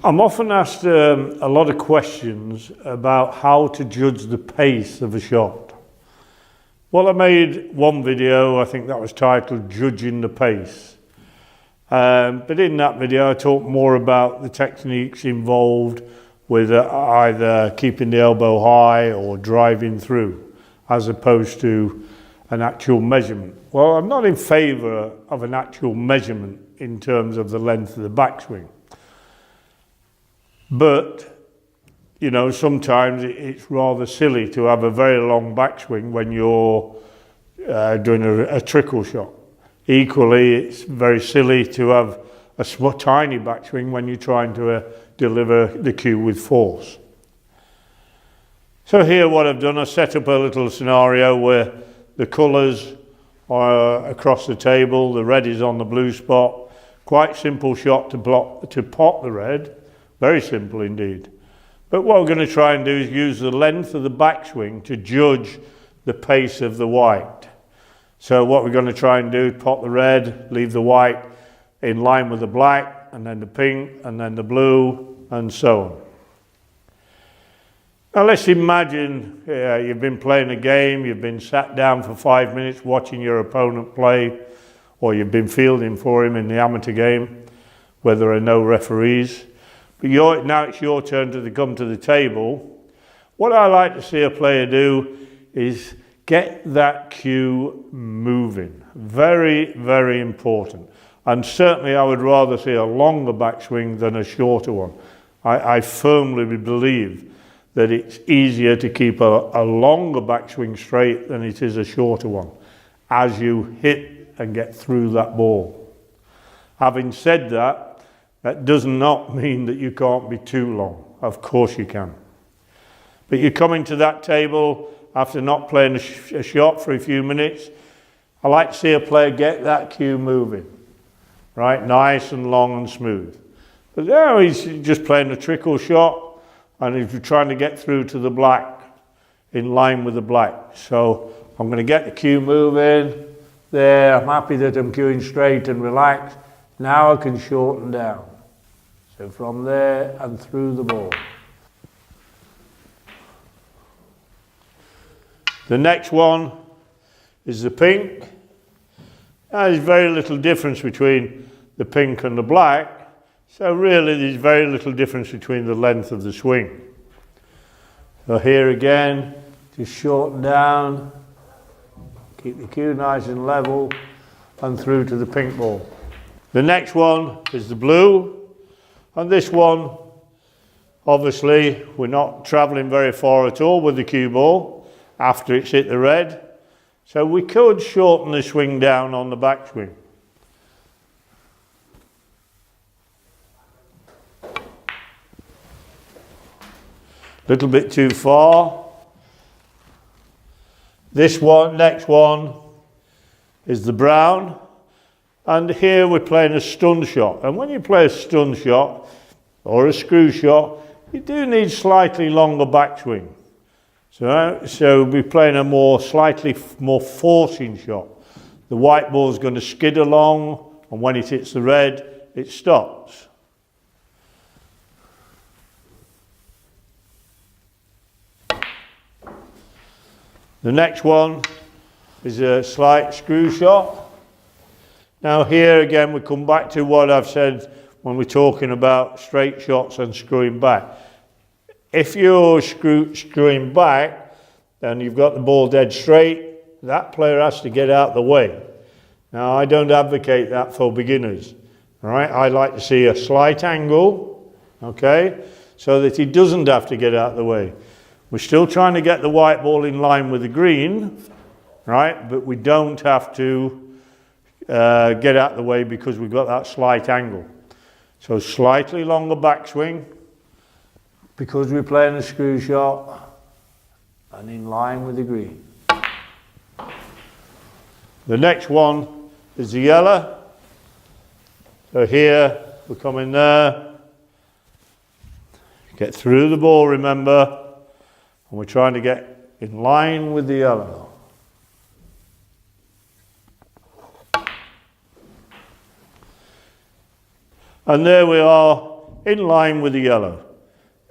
I'm often asked a lot of questions about how to judge the pace of a shot. Well, I made one video, I think that was titled Judging the Pace. But in that video I talked more about the techniques involved with either keeping the elbow high or driving through, as opposed to an actual measurement. Well, I'm not in favour of an actual measurement in terms of the length of the backswing. But, you know, sometimes it's rather silly to have a very long backswing when you're doing a trickle shot. Equally, it's very silly to have a tiny backswing when you're trying to deliver the cue with force. So here what I've done, I set up a little scenario where the colours are across the table, the red is on the blue spot. Quite simple shot to pot the red. Very simple indeed. But what we're going to try and do is use the length of the backswing to judge the pace of the white. So what we're going to try and do is pot the red, leave the white in line with the black, and then the pink, and then the blue, and so on. Now let's imagine you've been playing a game, you've been sat down for 5 minutes watching your opponent play, or you've been fielding for him in the amateur game where there are no referees. But now it's your turn to come to the table. What I like to see a player do is get that cue moving. Very, very important. And certainly I would rather see a longer backswing than a shorter one. I firmly believe that it's easier to keep a longer backswing straight than it is a shorter one, as you hit and get through that ball. Having said that, that does not mean that you can't be too long. Of course you can. But you come into that table after not playing a shot for a few minutes. I like to see a player get that cue moving, right? Nice and long and smooth. But now he's just playing a trickle shot and he's trying to get through to the black, in line with the black. So I'm going to get the cue moving. There, I'm happy that I'm cueing straight and relaxed. Now I can shorten down. So from there and through the ball. The next one is the pink. Now, there's very little difference between the pink and the black. So really there's very little difference between the length of the swing. So here again, just shorten down, keep the cue nice and level, and through to the pink ball. The next one is the blue. And this one, obviously, we're not travelling very far at all with the cue ball after it's hit the red. So we could shorten the swing down on the backswing. Little bit too far. This one, next one, is the brown. And here we're playing a stun shot. And when you play a stun shot or a screw shot, you do need slightly longer backswing. So we're playing a slightly more forcing shot. The white ball is going to skid along, and when it hits the red, it stops. The next one is a slight screw shot. Now here again we come back to what I've said when we're talking about straight shots and screwing back. If you're screwing back and you've got the ball dead straight, that player has to get out the way. Now I don't advocate that for beginners. All right, I like to see a slight angle, okay, so that he doesn't have to get out the way. We're still trying to get the white ball in line with the green, right, but we don't have to get out the way because we've got that slight angle. So slightly longer backswing because we're playing a screw shot and in line with the green. The next one is the yellow. So here we come in there, get through the ball, remember, and we're trying to get in line with the yellow. And there we are in line with the yellow.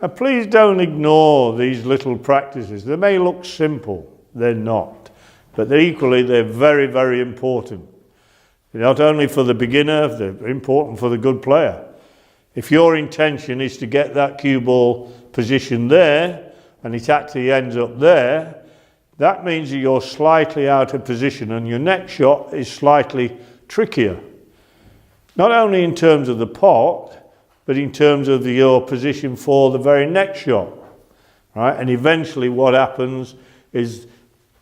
And please don't ignore these little practices. They may look simple, they're not. But they're very, very important. Not only for the beginner, they're important for the good player. If your intention is to get that cue ball positioned there, and it actually ends up there, that means that you're slightly out of position and your next shot is slightly trickier. Not only in terms of the pot, but in terms of your position for the very next shot. Right? And eventually what happens is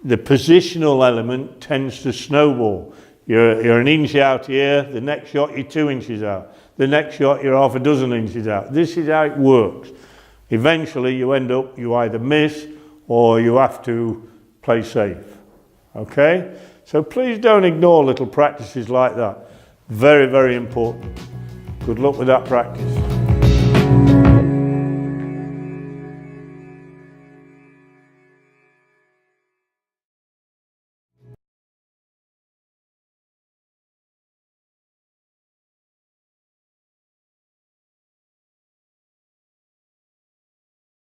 the positional element tends to snowball. You're an inch out here, the next shot you're 2 inches out. The next shot you're half a dozen inches out. This is how it works. Eventually you end up, you either miss or you have to play safe. Okay? So please don't ignore little practices like that. Very, very important. Good luck with that practice.